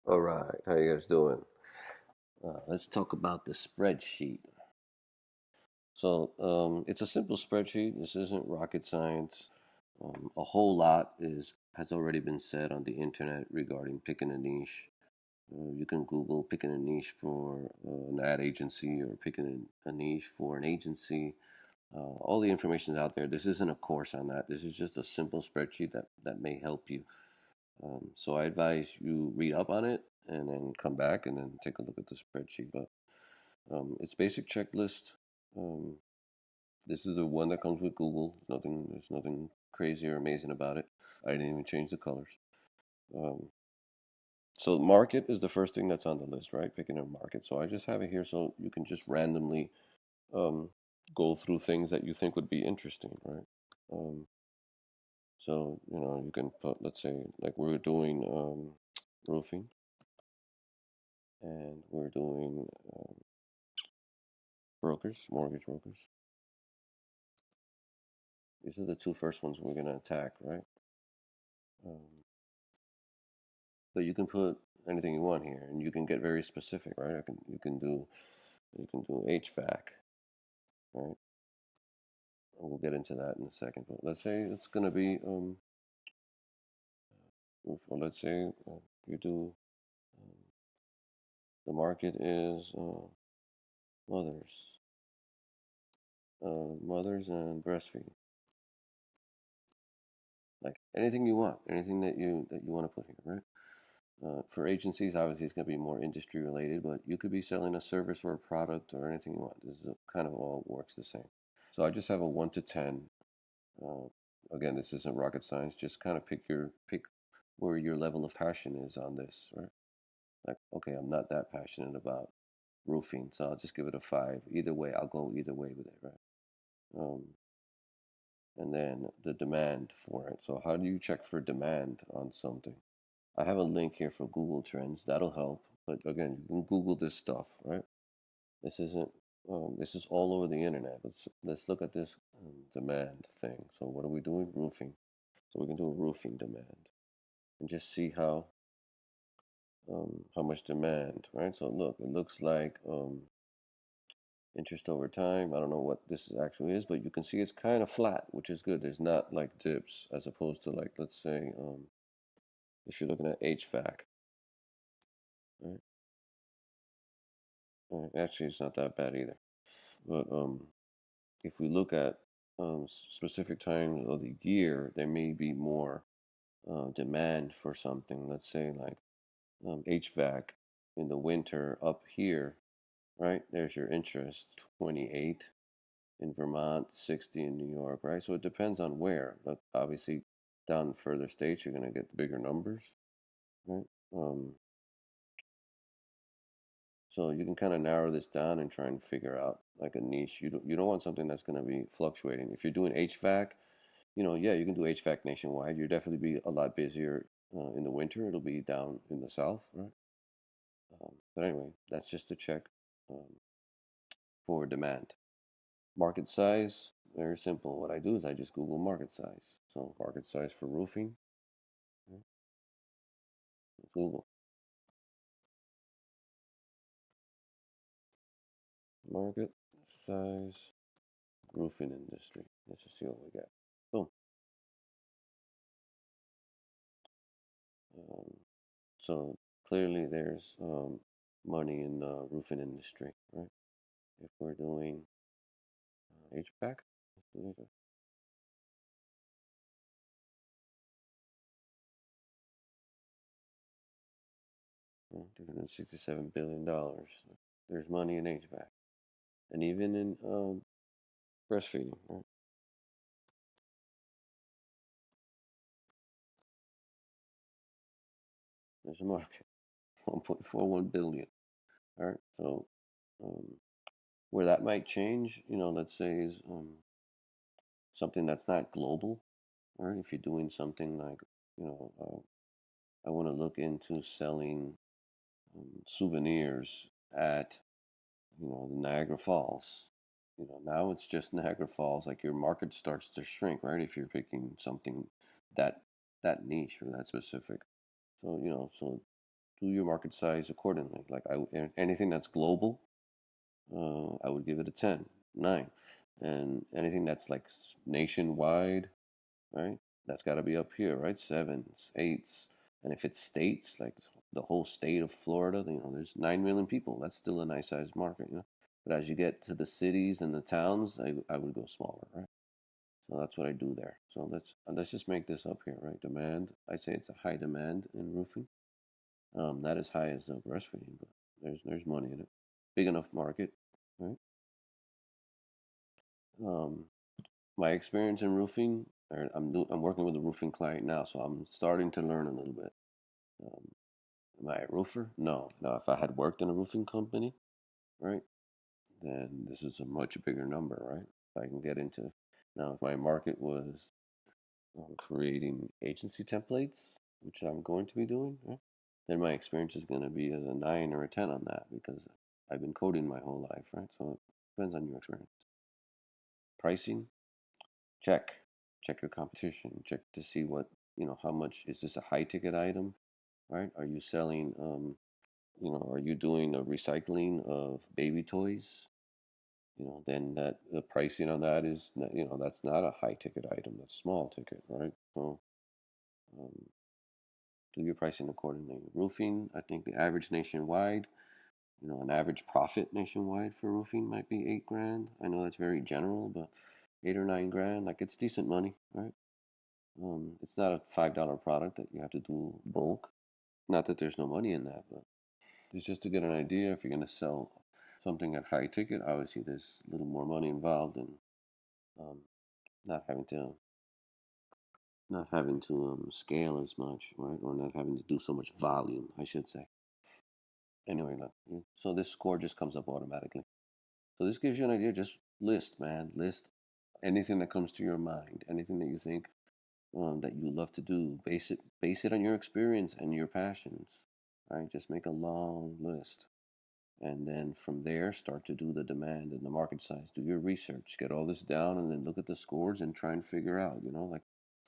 All right, how you guys doing? Let's talk about the spreadsheet. It's a simple spreadsheet. This isn't rocket science. A whole lot is has already been said on the internet regarding picking a niche. You can Google picking a niche for an ad agency or picking a niche for an agency. All the information is out there. This isn't a course on that. This is just a simple spreadsheet that may help you. So I advise you read up on it and then come back and then take a look at the spreadsheet. But it's basic checklist. Um, this is the one that comes with Google. There's nothing crazy or amazing about it. I didn't even change the colors. Um, so market is the first thing that's on the list, right? Picking a market. So I just have it here so you can just randomly um, go through things that you think would be interesting, right? Um, you can put, let's say, like we're doing roofing, and we're doing brokers, mortgage brokers. These are the two first ones we're gonna attack, right? Um, but you can put anything you want here, and you can get very specific, right? You can do HVAC, right? And we'll get into that in a second. But let's say it's gonna be or let's say you do um, the market is mothers, mothers and breastfeeding, like anything you want, anything that you want to put here, right? For agencies, obviously, it's going to be more industry related, but you could be selling a service or a product or anything you want. This is kind of all works the same. So I just have a 1 to 10. Uh, Again, this isn't rocket science. Just kind of pick where your level of passion is on this, right? Like, okay, I'm not that passionate about roofing, so I'll just give it a 5. Either way, I'll go either way with it, right? Um, and then the demand for it. So how do you check for demand on something? I have a link here for Google Trends. That'll help. But again, you can Google this stuff, right? This isn't. This is all over the internet. Let's look at this demand thing. So what are we doing? Roofing. So we can do a roofing demand and just see how much demand, right? So look, it looks like interest over time. I don't know what this actually is, but you can see it's kind of flat, which is good. There's not like dips as opposed to like let's say if you're looking at HVAC, right? Actually, it's not that bad either. But if we look at specific times of the year, there may be more demand for something. Let's say like HVAC in the winter up here, right? There's your interest, 28 in Vermont, 60 in New York, right? So it depends on where. But obviously, down further states, you're going to get bigger numbers, right? Um, So you can kind of narrow this down and try and figure out like a niche. You don't want something that's going to be fluctuating. If you're doing HVAC, yeah, you can do HVAC nationwide. You'll definitely be a lot busier in the winter. It'll be down in the south, right? But anyway, that's just a check um, for demand. Market size, very simple. What I do is I just Google market size. So market size for roofing, right? Google market size roofing industry. Let's just see what we get. Boom. Um, So clearly there's money in the roofing industry, right? If we're doing HVAC, let's do HVAC. 267 billion dollars. There's money in HVAC, and even in breastfeeding, right? There's a market, 1.41 billion. All right, so um, where that might change, let's say is something that's not global, right? If you're doing something like, you know, I want to look into selling souvenirs at the Niagara Falls. Now it's just Niagara Falls. Like your market starts to shrink, right? If you're picking something that that niche or that specific. So do your market size accordingly. Like anything that's global, I would give it a 10, 9. And anything that's like nationwide, right? That's got to be up here, right? Sevens, eights. And if it's states, like the whole state of Florida, there's 9 million people. That's still a nice sized market. But as you get to the cities and the towns, I would go smaller, right? So that's what I do there. So let's just make this up here, right? Demand. I say it's a high demand in roofing. Not as high as breastfeeding, but there's money in it. Big enough market, right? Um, my experience in roofing, I'm working with a roofing client now, so I'm starting to learn a little bit. Um, am I a roofer? No, no. If I had worked in a roofing company, right, then this is a much bigger number, right? If I can get into now, if my market was creating agency templates, which I'm going to be doing, right, then my experience is going to be a 9 or a 10 on that because I've been coding my whole life, right? So it depends on your experience. Pricing, check. Check your competition. Check to see how much is this a high ticket item, right? Are you selling, are you doing a recycling of baby toys? Then that the pricing on that is, that's not a high ticket item. That's small ticket, right? So um, do your pricing accordingly. Roofing, I think the average nationwide, an average profit nationwide for roofing might be 8 grand. I know that's very general, but 8 or 9 grand, like it's decent money, right? It's not a $5 product that you have to do bulk. Not that there's no money in that, but it's just to get an idea. If you're going to sell something at high ticket, obviously there's a little more money involved in um, not having to scale as much, right? Or not having to do so much volume, I should say. Anyway, look, so this score just comes up automatically. So this gives you an idea. Just list, man. List anything that comes to your mind, anything that you think that you love to do. Base it on your experience and your passions. Right? Just make a long list, and then from there start to do the demand and the market size. Do your research. Get all this down, and then look at the scores and try and figure out. Like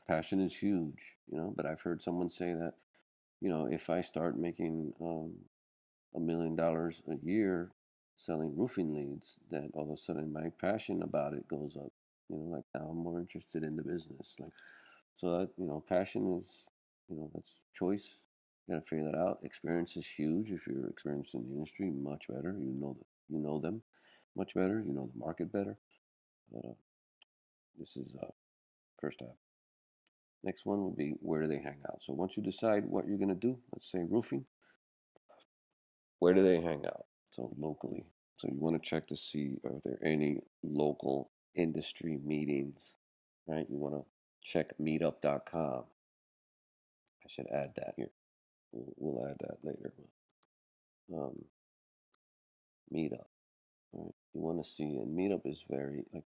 passion is huge. But I've heard someone say that if I start making $1 million a year selling roofing leads, that all of a sudden my passion about it goes up. Like now I'm more interested in the business. Like so that passion is that's choice. You gotta figure that out. Experience is huge. If you're experienced in the industry, much better. You know them much better. You know the market better. But this is first step. Next one will be where do they hang out. So once you decide what you're gonna do, let's say roofing, where do they hang out? So locally. So you want to check to see are there any local industry meetings, right? You want to check meetup.com. I should add that here. We'll add that later. Um, Meetup, right? You want to see, and Meetup is very like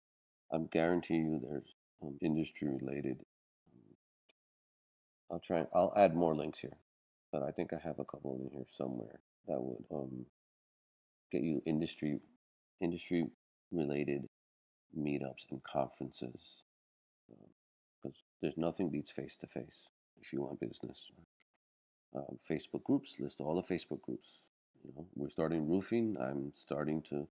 I'm guarantee you there's industry related. I'll add more links here, but I think I have a couple in here somewhere that would get you industry related meetups and conferences because there's nothing beats face to face if you want business. Facebook groups, list all the Facebook groups. We're starting roofing. I'm starting to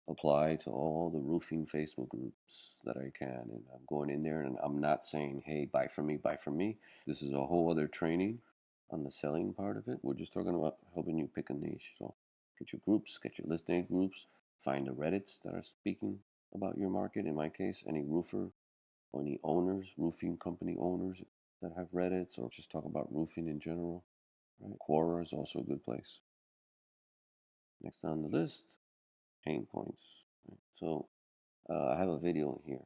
apply to all the roofing Facebook groups that I can, and I'm going in there and I'm not saying, "Hey, buy from me, buy from me." This is a whole other training on the selling part of it. We're just talking about helping you pick a niche. So get your groups, get your listening groups, find the Reddits that are speaking about your market. In my case, any roofer or any owners, roofing company owners that have Reddits or just talk about roofing in general. Right? Quora is also a good place. Next on the list, pain points. Right? So I have a video in here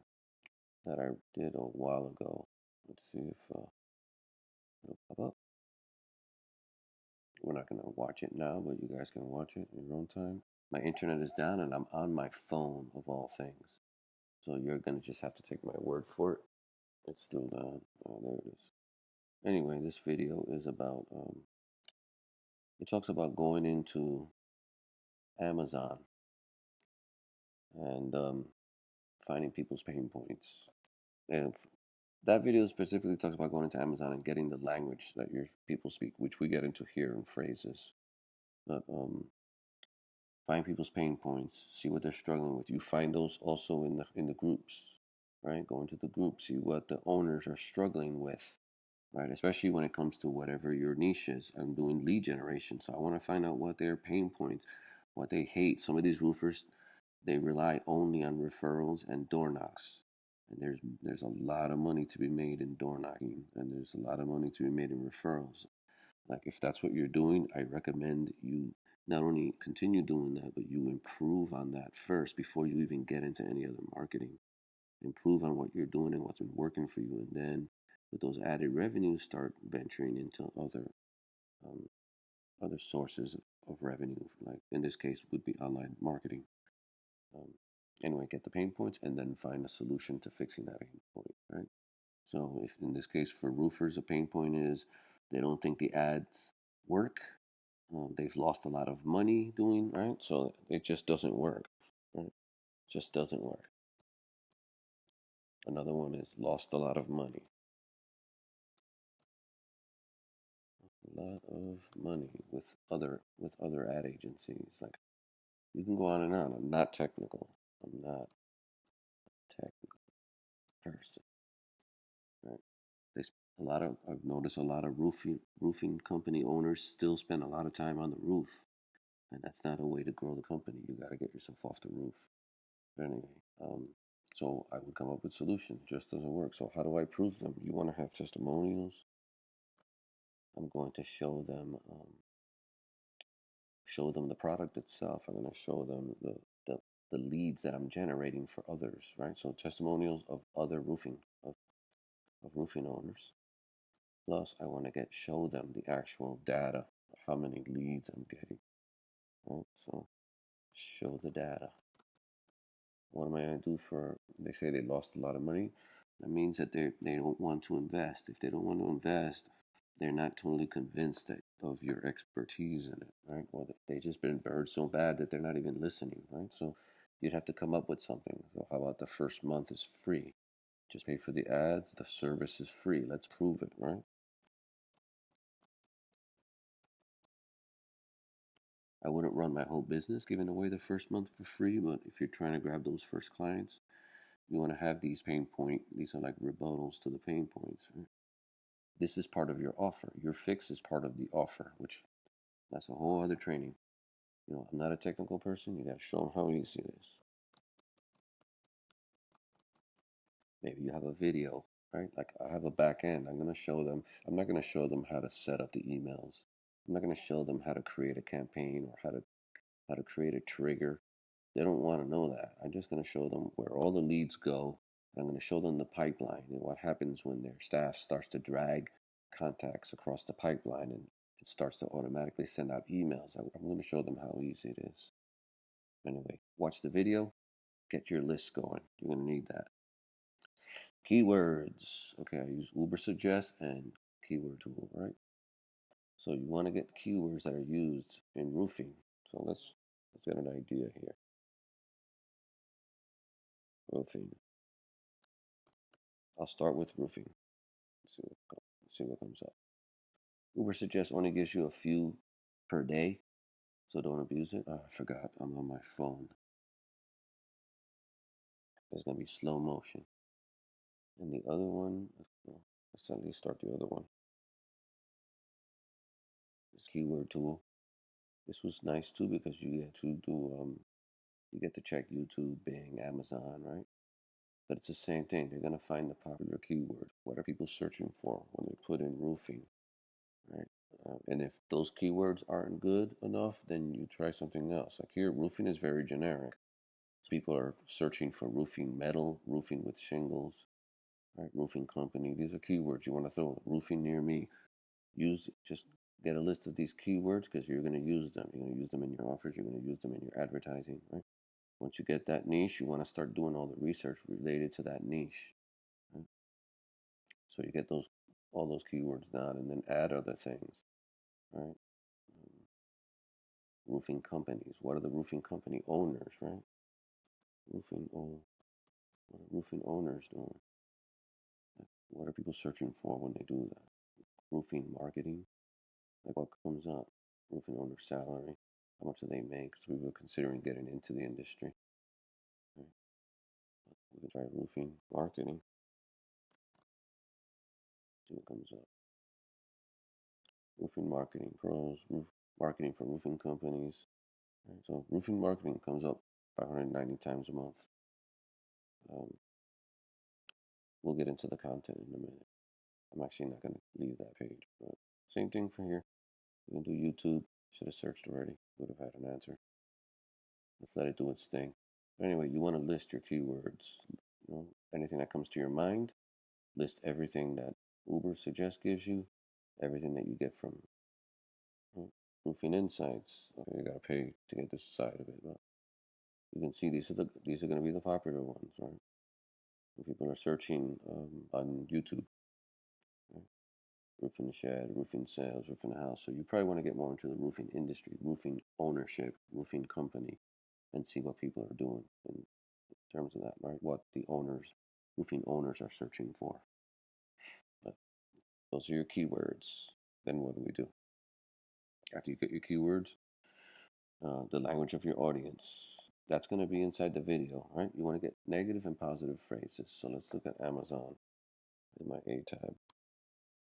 that I did a while ago. Let's see if it'll pop up. We're not going to watch it now, but you guys can watch it in your own time. My internet is down and I'm on my phone of all things. So you're going to just have to take my word for it. It's still down. Oh, there it is. Anyway, this video is about, it talks about going into Amazon and finding people's pain points. And That video specifically talks about going into Amazon and getting the language that your people speak, which we get into here in phrases. But find people's pain points, see what they're struggling with. You find those also in the groups, right? Go into the group, see what the owners are struggling with, right? Especially when it comes to whatever your niche is. I'm doing lead generation, so I want to find out what their pain points, what they hate. Some of these roofers, they rely only on referrals and door knocks. And there's a lot of money to be made in door knocking, and there's a lot of money to be made in referrals. Like if that's what you're doing, I recommend you not only continue doing that, but you improve on that first before you even get into any other marketing. Improve on what you're doing and what's been working for you, and then with those added revenues, start venturing into um, other sources of revenue. Like in this case, would be online marketing. Um, anyway, get the pain points and then find a solution to fixing that pain point. Right. So, if in this case for roofers, a pain point is they don't think the ads work. They've lost a lot of money doing right, so it just doesn't work. Right, just doesn't work. Another one is lost a lot of money. A lot of money with other ad agencies. Like you can go on and on. I'm not technical. I'm not a technical person. Right. They a lot of I've noticed a lot of roofing company owners still spend a lot of time on the roof, and that's not a way to grow the company. You got to get yourself off the roof. But anyway, um, so I would come up with solutions. Just doesn't work. So how do I prove them? You want to have testimonials? I'm going to show them the product itself. I'm going to show them the leads that I'm generating for others, right? So testimonials of other of roofing owners. Plus, I want to show them the actual data, how many leads I'm getting, right? So show the data. What am I going to do for? They say they lost a lot of money. That means that they don't want to invest. If they don't want to invest, they're not totally convinced of your expertise in it, right? Well, they just been burned so bad that they're not even listening, right? So you'd have to come up with something. So how about the first month is free? Just pay for the ads. The service is free. Let's prove it, right? I wouldn't run my whole business giving away the first month for free, but if you're trying to grab those first clients, you want to have these are like rebuttals to the pain points, right? This is part of your offer. Your fix is part of the offer, which that's a whole other training. I'm not a technical person. You got to show them how easy it is. Maybe you have a video, right? Like I have a back end. I'm going to show them. I'm not going to show them how to set up the emails. I'm not going to show them how to create a campaign or how to create a trigger. They don't want to know that. I'm just going to show them where all the leads go. I'm going to show them the pipeline and what happens when their staff starts to drag contacts across the pipeline and it starts to automatically send out emails. I'm going to show them how easy it is. Anyway, watch the video, get your list going. You're going to need that. Keywords. Okay, I use Uber Suggest and Keyword Tool, right? So you want to get keywords that are used in roofing. So let's get an idea here. Roofing. I'll start with roofing. Let's see what comes up. Uber Suggest only gives you a few per day, so don't abuse it. Oh, I forgot. I'm on my phone. There's gonna be slow motion. And the other one, let's at least start the other one. This keyword tool. This was nice too because you get to do you get to check YouTube, Bing, Amazon, right? But it's the same thing. They're gonna find the popular keywords. What are people searching for when they put in roofing, right? And if those keywords aren't good enough, then you try something else. Like here, roofing is very generic. So people are searching for roofing metal, roofing with shingles, right? Roofing company. These are keywords you want to throw. Roofing near me. Just get a list of these keywords because you're going to use them. You're going to use them in your offers. You're going to use them in your advertising, right? Once you get that niche, you want to start doing all the research related to that niche. Right? So you get all those keywords down, and then add other things, right? Roofing companies. What are the roofing company owners, right? Roofing own. What are roofing owners doing? What are people searching for when they do that? Roofing marketing, like what comes up? Roofing owner salary, how much do they make? So we were considering getting into the industry. Right? We can try roofing marketing, see what comes up. Roofing marketing pros, roof marketing for roofing companies. Right? So roofing marketing comes up 590 times a month. Um, we'll get into the content in a minute. I'm actually not going to leave that page, but same thing for here. We can do YouTube. Should have searched already. Would have had an answer. Let's let it do its thing. But anyway, you want to list your keywords. You know, anything that comes to your mind. List everything that Uber Suggest gives you. Everything that you get from Roofing Insights. Okay, you got to pay to get this side of it, but you can see these are going to be the popular ones, right? When people are searching on YouTube. Right? Roofing shed, roofing sales, roofing house. So you probably want to get more into the roofing industry, roofing ownership, roofing company, and see what people are doing in terms of that, right? What the owners, roofing owners are searching for. But those are your keywords. Then what do we do? After you get your keywords, the language of your audience. That's going to be inside the video, right? You want to get negative and positive phrases. So let's look at Amazon in my A tab.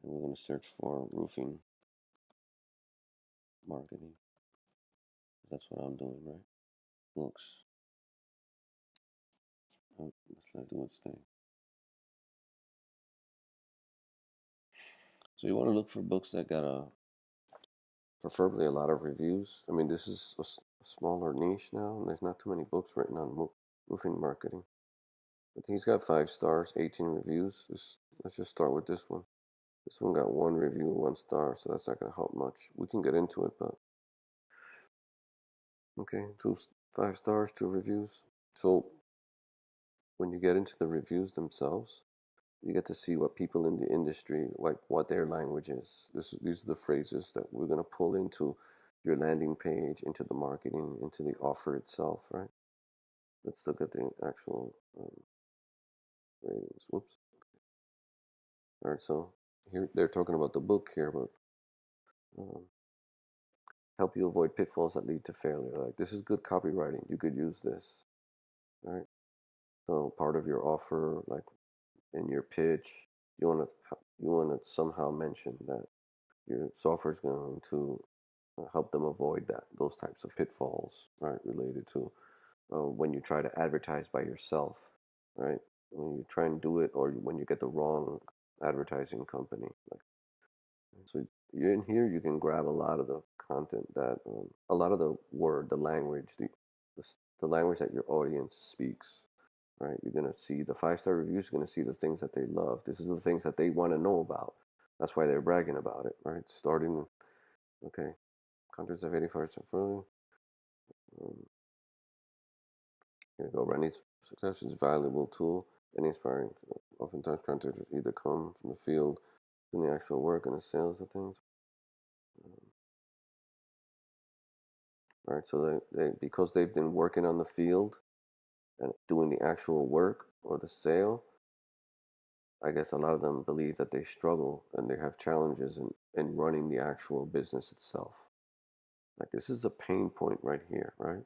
And we're going to search for roofing marketing. That's what I'm doing, right? Books. Oh, let's let it do its thing. So you want to look for books that got preferably a lot of reviews. I mean, this is a smaller niche now, and there's not too many books written on roofing marketing. But he's got 5 stars, 18 reviews. Let's just start with this one. This one got 1 review, 1 star, so that's not going to help much. We can get into it, but okay, 5 stars, 2 reviews. So when you get into the reviews themselves, you get to see what people in the industry, like what their language is. These are the phrases that we're going to pull into your landing page, into the marketing, into the offer itself, right? Let's look at the actual ratings. Whoops. All right, so here they're talking about the book here, but um, help you avoid pitfalls that lead to failure. Like this is good copywriting. You could use this, right? So part of your offer, like in your pitch, you want to somehow mention that your software is going to help them avoid those types of pitfalls, right? Related to when you try to advertise by yourself, right? When you try and do it, or when you get the wrong advertising company, like so. You're in here. You can grab a lot of the content a lot of the word, the language, the language that your audience speaks, right? You're gonna see the 5 star reviews. You're gonna see the things that they love. This is the things that they want to know about. That's why they're bragging about it, right? Starting, okay, countries of 85% further. Um, Here you go. Running success is a valuable tool and inspiring. Oftentimes, contractors either come from the field, doing the actual work and the sales of things. All right, so they because they've been working on the field and doing the actual work or the sale, I guess a lot of them believe that they struggle and they have challenges in running the actual business itself. Like this is a pain point right here, right?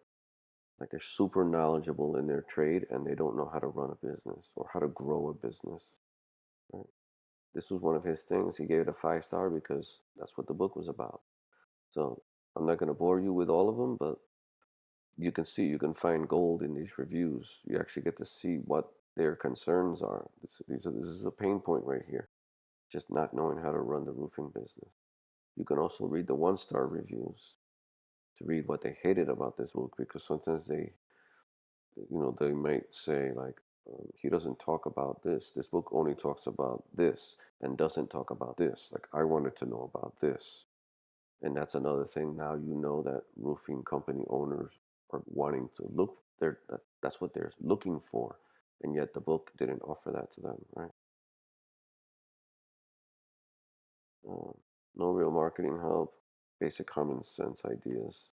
Like they're super knowledgeable in their trade and they don't know how to run a business or how to grow a business, right? This was one of his things. He gave it a 5 star because that's what the book was about. So I'm not going to bore you with all of them, but you can find gold in these reviews. You actually get to see what their concerns are. This is a pain point right here, just not knowing how to run the roofing business. You can also read the 1 star reviews to read what they hated about this book because sometimes they might say like, he doesn't talk about this. This book only talks about this and doesn't talk about this. Like I wanted to know about this. And that's another thing. Now you know that roofing company owners are wanting to look there. That's what they're looking for, and yet the book didn't offer that to them, right? Uh, no real marketing help, basic common sense ideas.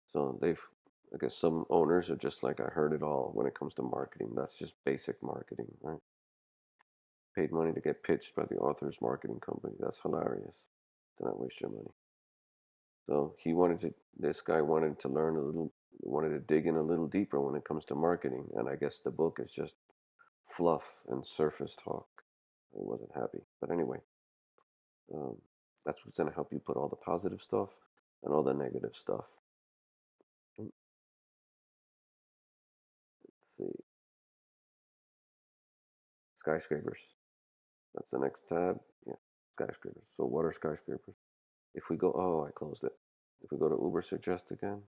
So I guess some owners are just like, I heard it all when it comes to marketing. That's just basic marketing, right? Paid money to get pitched by the author's marketing company. That's hilarious. Do not waste your money. So this guy wanted to learn a little, wanted to dig in a little deeper when it comes to marketing. And I guess the book is just fluff and surface talk. I wasn't happy. But anyway, um, that's what's going to help you put all the positive stuff and all the negative stuff. Let's see. Skyscrapers. That's the next tab. Yeah, skyscrapers. So what are skyscrapers? If we go, oh, I closed it. If we go to Uber Suggest again,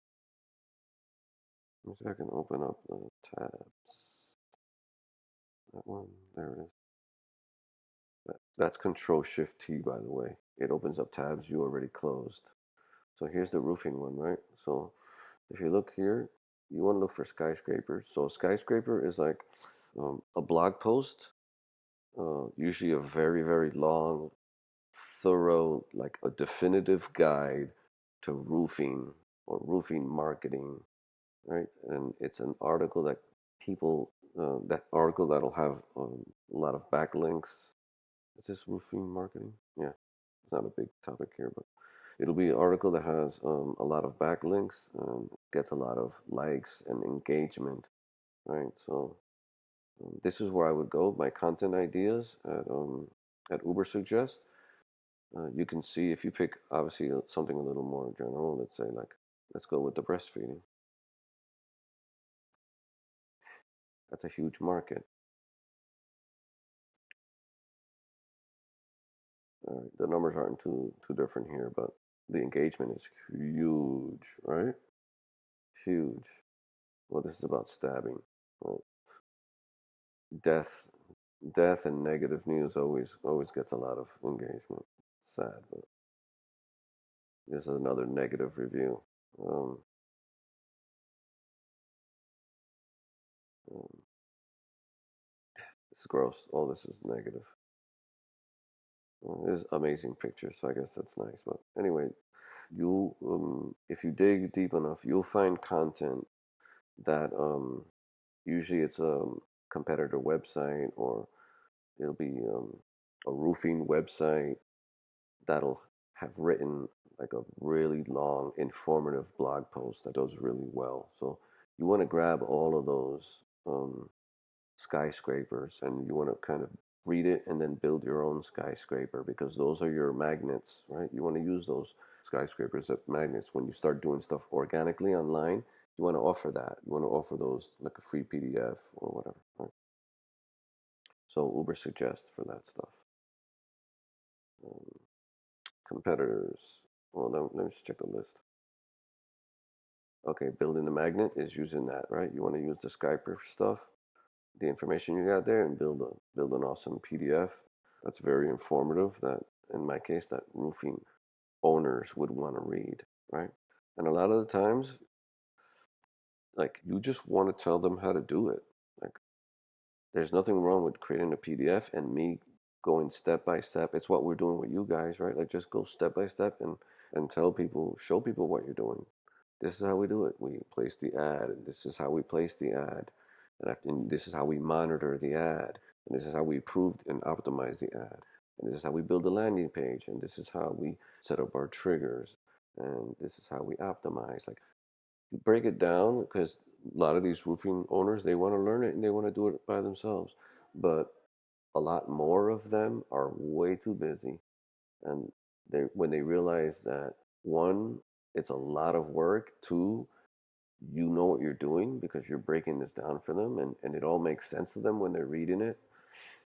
let me see if I can open up the tabs. That one, there it is. That's Control Shift T, by the way. It opens up tabs you already closed. So here's the roofing one, right? So if you look here, you want to look for skyscrapers. So a skyscraper is like a blog post, usually a very, very long, thorough, like a definitive guide to roofing or roofing marketing, right? And it's an article that that article that'll have a lot of backlinks. Is this roofing marketing? Yeah, it's not a big topic here, but it'll be an article that has a lot of backlinks, gets a lot of likes and engagement, right? So this is where I would go. My content ideas at Uber Suggest. You can see if you pick obviously something a little more general. Let's say like let's go with the breastfeeding. That's a huge market. The numbers aren't too different here, but the engagement is huge, right? Huge. Well, this is about stabbing. Well, death, death, and negative news always gets a lot of engagement. Sad, but this is another negative review. Um, um, it's gross. All this is negative. There's amazing pictures, so I guess that's nice. But anyway, if you dig deep enough, you'll find content that usually it's a competitor website or it'll be a roofing website that'll have written like a really long, informative blog post that does really well. So you want to grab all of those skyscrapers and you want to kind of read it and then build your own skyscraper because those are your magnets, right? You want to use those skyscrapers as magnets when you start doing stuff organically online. You want to offer that. You want to offer those like a free PDF or whatever, right? So Uber suggests for that stuff. Um, competitors. Well, let me just check the list. Okay, building the magnet is using that, right? You want to use the Skype stuff, the information you got there, and build an awesome PDF that's very informative. That in my case, that roofing owners would want to read, right? And a lot of the times, like you just want to tell them how to do it. Like there's nothing wrong with creating a PDF and me going step by step. It's what we're doing with you guys, right? Like just go step by step and tell people, show people what you're doing. This is how we do it. We place the ad, and this is how we place the ad, and this is how we monitor the ad, and this is how we improve and optimize the ad, and this is how we build the landing page, and this is how we set up our triggers, and this is how we optimize. Like you break it down because a lot of these roofing owners they want to learn it and they want to do it by themselves, but a lot more of them are way too busy, and they when they realize that one, it's a lot of work. Two, you know what you're doing because you're breaking this down for them, and it all makes sense to them when they're reading it.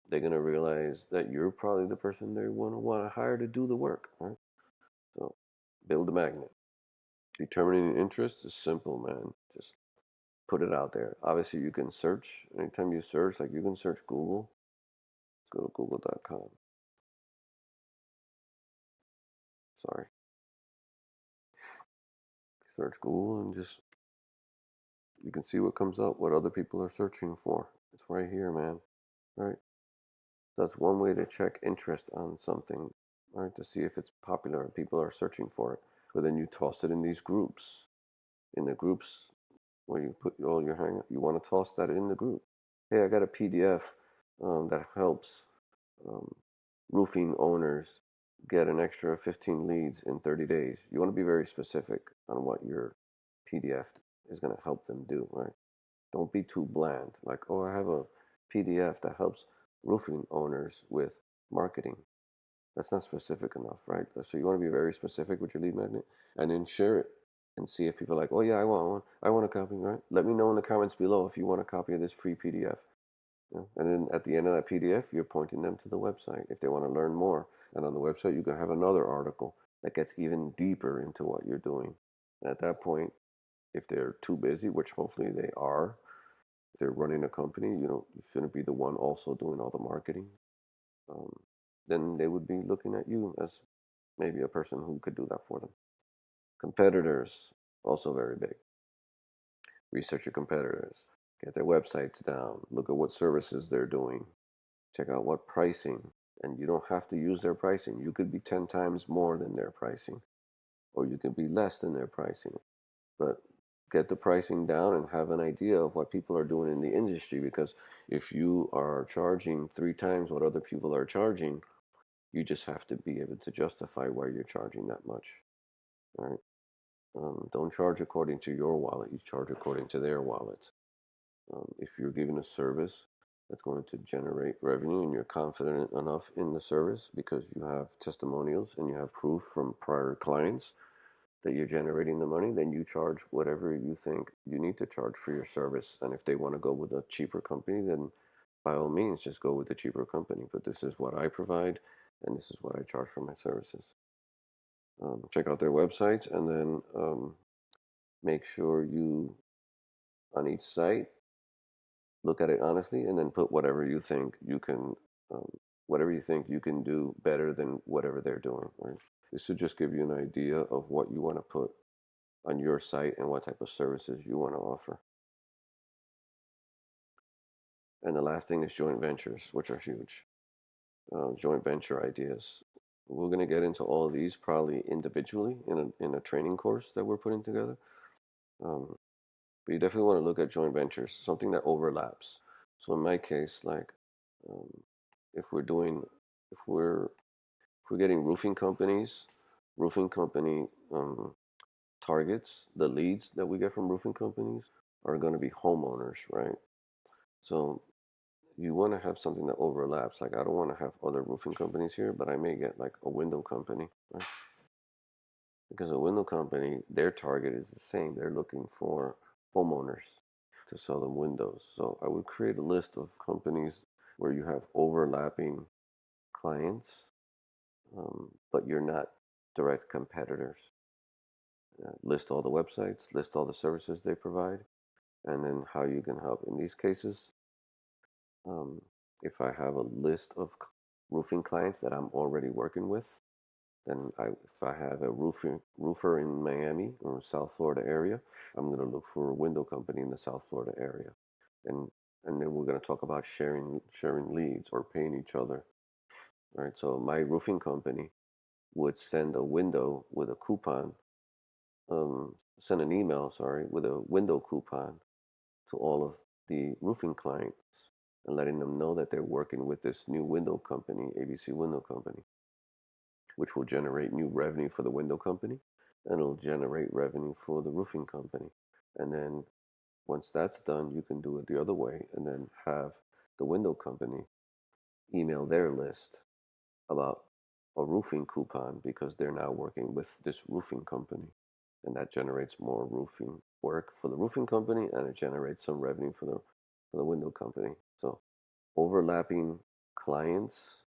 They're gonna realize that you're probably the person they want to hire to do the work, right? So, build a magnet. Determining interest is simple, man. Just put it out there. Obviously, you can search. Anytime you search, like you can search Google. Let's go to google.com. Sorry. Search Google and just you can see what comes up, what other people are searching for. It's right here, man. Right? That's one way to check interest on something, right? To see if it's popular and people are searching for it. But then you toss it in these groups. In the groups where you put all your hang, you want to toss that in the group. Hey, I got a PDF that helps um, roofing owners get an extra 15 leads in 30 days. You want to be very specific on what your PDF is going to help them do, right? Don't be too bland. Like, oh, I have a PDF that helps roofing owners with marketing. That's not specific enough, right? So you want to be very specific with your lead magnet and then share it and see if people are like, oh yeah, I want a copy, right? Let me know in the comments below if you want a copy of this free PDF. And then at the end of that PDF, you're pointing them to the website if they want to learn more. And on the website, you can have another article that gets even deeper into what you're doing. And at that point, if they're too busy, which hopefully they are, if they're running a company, you shouldn't be the one also doing all the marketing. Um, then they would be looking at you as maybe a person who could do that for them. Competitors, also very big. Research your competitors, get their websites down, look at what services they're doing, check out what pricing, and you don't have to use their pricing. You could be 10 times more than their pricing, or you could be less than their pricing. But get the pricing down and have an idea of what people are doing in the industry, because if you are charging 3 times what other people are charging, you just have to be able to justify why you're charging that much, right? Don't charge according to your wallet. You charge according to their wallet. If you're giving a service that's going to generate revenue and you're confident enough in the service because you have testimonials and you have proof from prior clients that you're generating the money, then you charge whatever you think you need to charge for your service. And if they want to go with a cheaper company, then by all means, just go with the cheaper company. But this is what I provide, and this is what I charge for my services. Check out their websites, and then make sure you, on each site, look at it honestly, and then put whatever you think you can, um, whatever you think you can do better than whatever they're doing. Right? This should just give you an idea of what you want to put on your site and what type of services you want to offer. And the last thing is joint ventures, which are huge. Joint venture ideas. We're going to get into all of these probably individually in a training course that we're putting together. Um, but you definitely want to look at joint ventures, something that overlaps. So in my case, like um, if we're doing, if we're if we're getting roofing company targets, the leads that we get from roofing companies are going to be homeowners, right? So you want to have something that overlaps. Like I don't want to have other roofing companies here, but I may get like a window company, right? Because a window company, their target is the same. They're looking for homeowners to sell them windows. So I would create a list of companies where you have overlapping clients, but you're not direct competitors. List all the websites, list all the services they provide, and then how you can help. In these cases, um, if I have a list of roofing clients that I'm already working with, then if I have a roofer in Miami or South Florida area, I'm going to look for a window company in the South Florida area, and and then we're going to talk about sharing leads or paying each other. All right, so my roofing company would send a window with a coupon, send an email, sorry, with a window coupon to all of the roofing clients and letting them know that they're working with this new window company, ABC Window Company, which will generate new revenue for the window company and it'll generate revenue for the roofing company. And then once that's done, you can do it the other way and then have the window company email their list about a roofing coupon because they're now working with this roofing company. And that generates more roofing work for the roofing company and it generates some revenue for the window company. So overlapping clients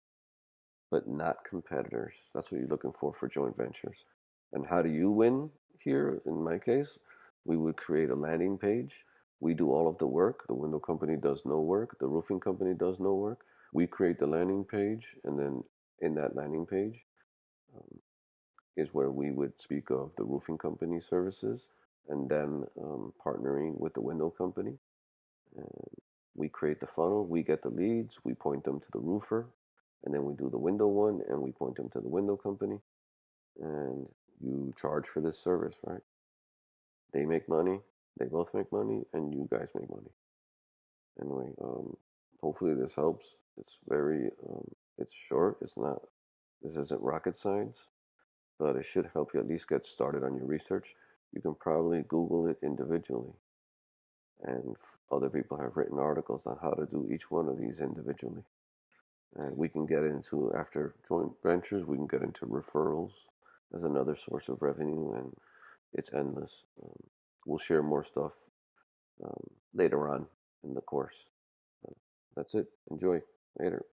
but not competitors. That's what you're looking for joint ventures. And how do you win here? In my case, we would create a landing page. We do all of the work. The window company does no work. The roofing company does no work. We create the landing page, and then in that landing page um, is where we would speak of the roofing company services and then partnering with the window company. And we create the funnel, we get the leads, we point them to the roofer, and then we do the window one and we point them to the window company. And you charge for this service, right? They make money, they both make money, and you guys make money. Anyway, hopefully this helps. It's very It's short. It's not. This isn't rocket science, but it should help you at least get started on your research. You can probably Google it individually, and other people have written articles on how to do each one of these individually. And we can get into, after joint ventures, we can get into referrals as another source of revenue, and it's endless. We'll share more stuff later on in the course. Uh, that's it. Enjoy. Later.